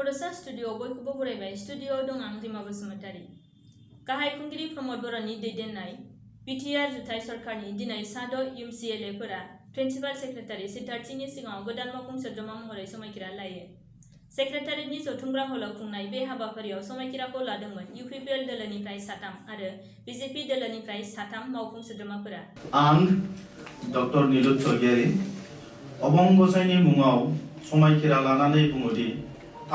बड'सा स्टुडिअ'आव बयखौबो बरायबाय। स्टुडिअ'आव दं आं रिमा बसुमतारी। गाहाय खुंगिरि प्रमद बर'नि दैदेननाय बिटिआर जुथाइ सरकारनि दिनै सा6 एमसिएलएफोरा प्रिन्सिपाल सेक्रेटारि सिद्धार्थनि सिगाङाव गोदान मावफुं सोद्रोमा महरै समायखिरा लायो। सेक्रेटारिनि जथुमग्रा हलाव खुंनाय बे हाबाफारियाव समायखिराखौ लादोंमोन इउपिपिएल दोलोनिफ्राय 3 आरो बिजेपि दोलोनिफ्राय 3 मावफुं सोद्रोमाफोरा। आं डक्टर नीलुत सरगियारि अबं गसाइनि मुङाव समायखिरा लानानै बुङोदि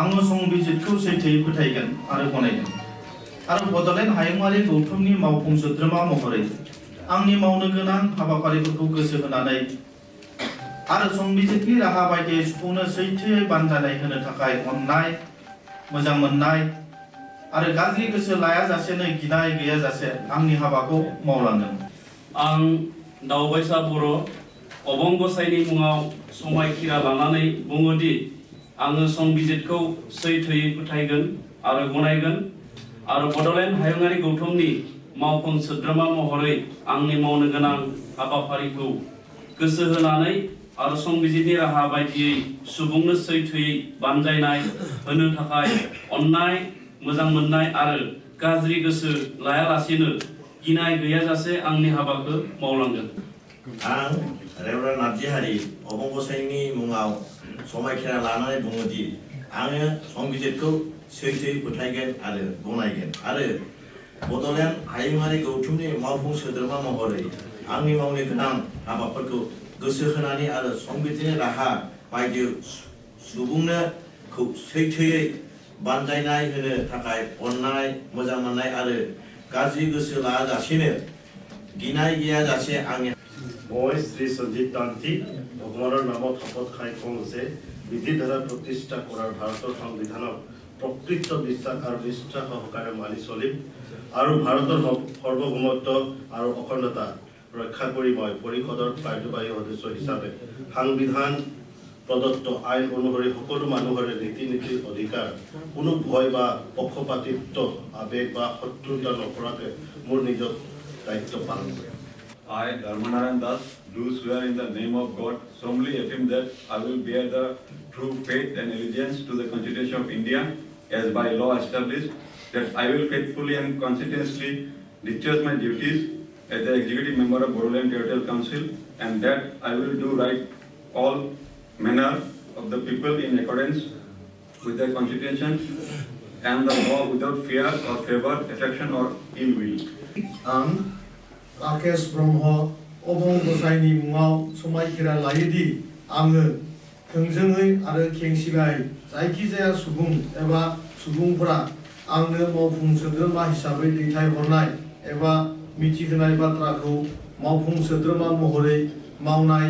आङो संबिजितखौ सैथोयै फोथायगोन आरो गनायगोन आरो बड'लेण्ड हायुङारि गौथुमनि मावफुं सोद्रोमा महरै आंनि मावनो गोनां हाबाफारिफोरखौ गोसो होनानै आरो संबिजितनि राहा बायदियै सुफुंनो सैथोयै बानजायनाय होनो थाखाय अननाय मोजां मोननाय आरो गाज्रि गोसो लायाजासेनो गिनाय गैयाजासे आंनि हाबाखौ मावलांगोन। आं दावबायसा बर' अबं गसाइनि मुङाव समायखिरा लानानै बुङोदि आङो संबिजितखौ सैथोयै फोथायगोन आरो गनायगोन आरो बड'लेण्ड हायुङारि गौथुमनि मावफुं सोद्रोमा महरै आंनि मावनो गोनां हाबाफारिखौ गोसो होनानै आरो संबिजितनि राहा बायदियै सुबुंनो सैथोयै बानजायनाय होनो थाखाय अननाय मोजां मोननाय आरो गाज्रि गोसो लायालासेनो गिनाय गैयाजासे आंनि हाबाखौ मावलांगोन। आं रेवरा नार्जिहारि अबं गसाइनि मुङाव समायखिरा लानानै बुङोदि आङो संबिजितखौ सैथोयै फोथायगोन आरो गनायगोन आरो बड'लेण्ड हायुङारि गौथुमनि मावफुं सोद्रोमा महरै आंनि मावनो गोनां हाबाफोरखौ गोसो होनानै आरो संबिजितनि राहा बायदि सुबुंनो सैथोयै बानजायनाय होनो थाखाय अननाय मोजां मोननाय आरो गाज्रि गोसो लायाजासेनो गिनाय गैयाजासे आंनि মই শ্রী সঞ্জিত তান্ত্রিক ভগৱানৰ নামত শপত খাই কওঁ যে বিধি দ্বাৰা প্ৰতিষ্ঠা কৰাৰ ভাৰতৰ সংবিধানক প্ৰকৃত বিশ্বাস আৰু নিষ্ঠা সহকাৰে মানি চলিম আৰু ভাৰতৰ সাৰ্বভৌমত্ব আৰু অখণ্ডতা ৰক্ষা কৰি মই পৰিষদৰ কাৰ্যবাহী সদস্য হিচাপে সংবিধান প্ৰদত্ত আইন অনুসৰি সকলো মানুহৰে ৰীতি নীতিৰ অধিকাৰ কোনো ভয় বা পক্ষপাতিত্ব আবেগ বা শত্ৰুতা নকৰাকে মোৰ নিজৰ দায়িত্ব পালন কৰিম। I, Dharmanarayan Das, do swear in the name of God, solemnly affirm that I will bear the true faith and allegiance to the Constitution of India as by law established, that I will faithfully and conscientiously discharge my duties as the executive member of Bodoland Territorial Council, and that I will do right all manner of the people in accordance with the Constitution and the law without fear or favor, affection or ill will. Rakesh ब्रह्म अबं गसाइनि मुङाव समायखिरा लायोदि आङो थोंजोङै आरो खेंसिलाय जायखिजाया सुबुं एबा सुबुंफोरा आंनो मावफुं सोद्रोमा हिसाबै दैथायहरनाय एबा मिथिहोनाय बाथ्राखौ मावफुं सोद्रोमा महरै मावनाय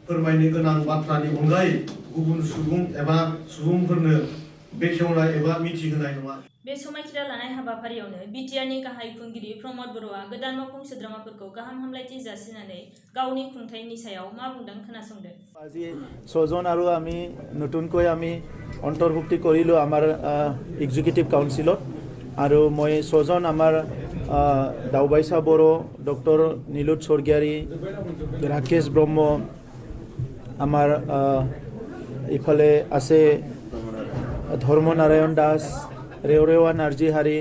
फोरमायनो गोनां बाथ्रानि अनगायै गुबुन सुबुं एबा सुबुंफोरनो बेखेवनाय एबा मिथिहोनाय नङा। बे समायखिरा लानाय हाबाफारियावनो बिटिआरनि गाहाय खुंगिरि प्रमद बर'आ गोदान मावफुं सोद्रोमाफोरखौ गाहाम हामलायथि जासिनानै गावनि खुंथायनि सायाव मा बुंदों खोनासंदो। আজি 6 জন আৰু আমি নতুনকৈ আমি অন্তৰ্ভুক্তি কৰিলো আমাৰ এক্সিকিউটিভ কাউন্সিলত আৰু মই 6 জন আমাৰ দাওবাইছা বড়ো ডক্টৰ নীলুত স্বৰ্গীয়াৰী ৰাকেশ ব্ৰহ্ম আমাৰ ইফালে আছে ধৰ্মনাৰায়ণ দাস रेवरेवा नार्जिहारि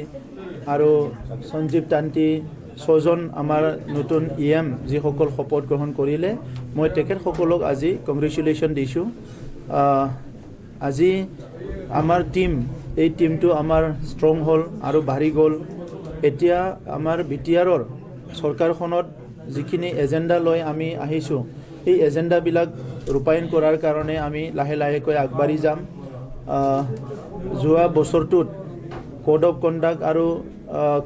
आरो सञ्जीव तान्ति 6 জন আমাৰ নতুন ইএম যিসকল শপত গ্ৰহণ কৰিলে মই তেখেতসকলক আজি কংগ্ৰেচুলেশ্যন দিছোঁ। আজি আমাৰ এই টিমটো আমাৰ ষ্ট্ৰং হ'ল আৰু বাঢ়ি গ'ল। এতিয়া আমাৰ বিটিআৰৰ চৰকাৰখনত যিখিনি এজেণ্ডা লৈ আমি আহিছোঁ এই এজেণ্ডাবিলাক ৰূপায়ণ কৰাৰ কাৰণে আমি লাহে লাহেকৈ আগবাঢ়ি যাম। যোৱা বছৰটোত কোড অফ কণ্ডাক্ট আৰু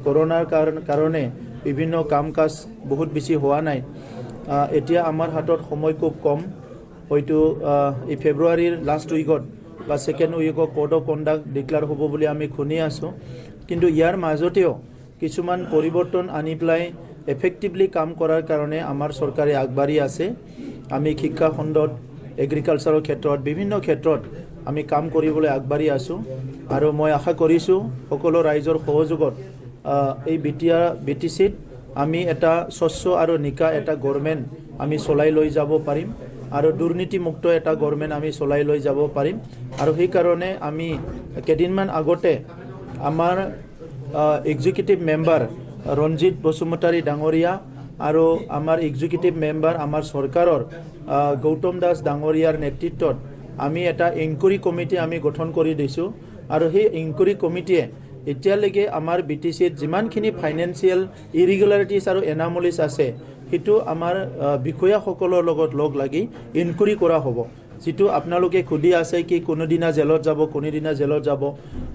কৰোনাৰ কাৰণে বিভিন্ন কাম কাজ বহুত বেছি হোৱা নাই। এতিয়া আমাৰ হাতত সময় খুব কম, হয়তো এই ফেব্ৰুৱাৰীৰ লাষ্ট উইকত বা ছেকেণ্ড উইকত কোড অফ কণ্ডাক্ট ডিক্লেয়াৰ হ'ব বুলি আমি শুনি আছোঁ। কিন্তু ইয়াৰ মাজতেও কিছুমান পৰিৱৰ্তন আনি পেলাই এফেক্টিভলি কাম কৰাৰ কাৰণে আমাৰ চৰকাৰে আগবাঢ়ি আছে। আমি শিক্ষা খণ্ডত এগ্ৰিকালচাৰৰ ক্ষেত্ৰত বিভিন্ন ক্ষেত্ৰত আমি কাম কৰিবলৈ আগবাঢ়ি আছোঁ আৰু মই আশা কৰিছোঁ সকলো ৰাইজৰ সহযোগত এই বিটিচিত আমি এটা স্বচ্ছ আৰু নিকা এটা গভৰ্ণমেণ্ট আমি চলাই লৈ যাব পাৰিম। আৰু দুৰ্নীতিমুক্ত এটা গভৰ্ণমেণ্ট আমি চলাই লৈ যাব পাৰিম আৰু সেইকাৰণে আমি কেইদিনমান আগতে আমাৰ এক্সিকিউটিভ মেম্বাৰ ৰঞ্জিত বসুমতাৰী ডাঙৰীয়া আৰু আমাৰ এক্সিকিউটিভ মেম্বাৰ আমাৰ চৰকাৰৰ গৌতম দাস ডাঙৰীয়াৰ নেতৃত্বত আমি এটা ইনকুৱাৰী কমিটি আমি গঠন কৰি দিছোঁ আৰু সেই ইনকুৱাৰী কমিটিয়ে এতিয়ালৈকে আমাৰ BTCত যিমানখিনি ফাইনেন্সিয়েল ইৰেগুলাৰিটিজ আৰু এনামলিজ আছে সেইটো আমাৰ বিষয়াসকলৰ লগত লগ লাগি ইনকুৱাৰী কৰা হ'ব যেটো আপোনালোকে খুদি আছে কি কোনোদিনা জেলত যাব কোনোদিনা জেলত যাব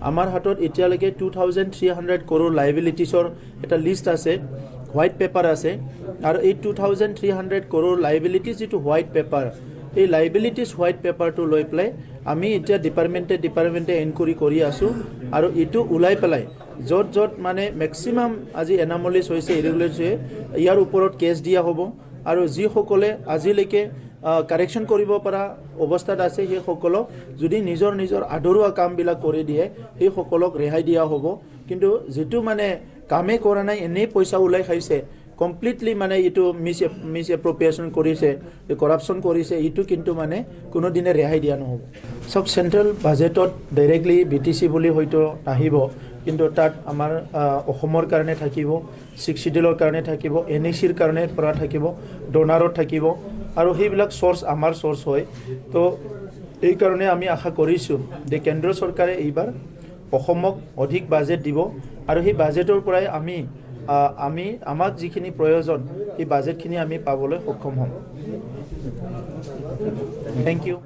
আমাৰ হাতত এতিয়ালৈকে 2300 crore লাইবিলিটিছৰ এটা লিষ্ট আছে হোৱাইট পেপাৰ আছে আৰু এই 2300 crore লাইবিলিটিজ যেটো হোৱাইট পেপাৰ এই লাইবিলিটিজ হোৱাইট পেপাৰটো লৈ পেলাই আমি এতিয়া ডিপাৰ্টমেণ্টে ইনকুৱাৰী কৰি আছোঁ আৰু এইটো ওলাই পেলাই য'ত মানে মেক্সিমাম আজি এনামলিজ হৈছে ইৰেগুলাৰিটিজ হৈছে ইয়াৰ ওপৰত কেছ দিয়া হ'ব আৰু যিসকলে আজিলৈকে কাৰেকশ্যন কৰিব পৰা অৱস্থাত আছে সেইসকলক যদি নিজৰ আধৰুৱা কামবিলাক কৰি দিয়ে সেইসকলক ৰেহাই দিয়া হ'ব কিন্তু যেটো মানে কামে কৰা নাই এনেই পইচা ওলাই খাইছে কমপ্লিটলি মানে এইটো মিছ এপ্ৰপ্ৰিয়েশ্যন কৰিছে কৰাপশ্যন কৰিছে এইটো কিন্তু মানে কোনোদিনে ৰেহাই দিয়া নহ'ব চব চেণ্ট্ৰেল বাজেটত ডাইৰেক্টলি BTC বুলি হয়তো নাহিব কিন্তু তাত আমাৰ অসমৰ কাৰণে থাকিব 6 শিডিউলৰ কাৰণে থাকিব NECৰ কাৰণে পৰা থাকিব ডোনাৰত থাকিব আৰু সেইবিলাক সোৰ্স আমাৰ সোৰ্স হয় তো এই কাৰণে আমি আশা কৰিছোঁ যে কেন্দ্ৰ চৰকাৰে এইবাৰ অসমক অধিক বাজেট দিব আৰু সেই বাজেটৰ পৰাই আমাক যিখিনি প্ৰয়োজন এই বাজেটখিনি আমি পাবলৈ সক্ষম হ'ম থ্যাংক ইউ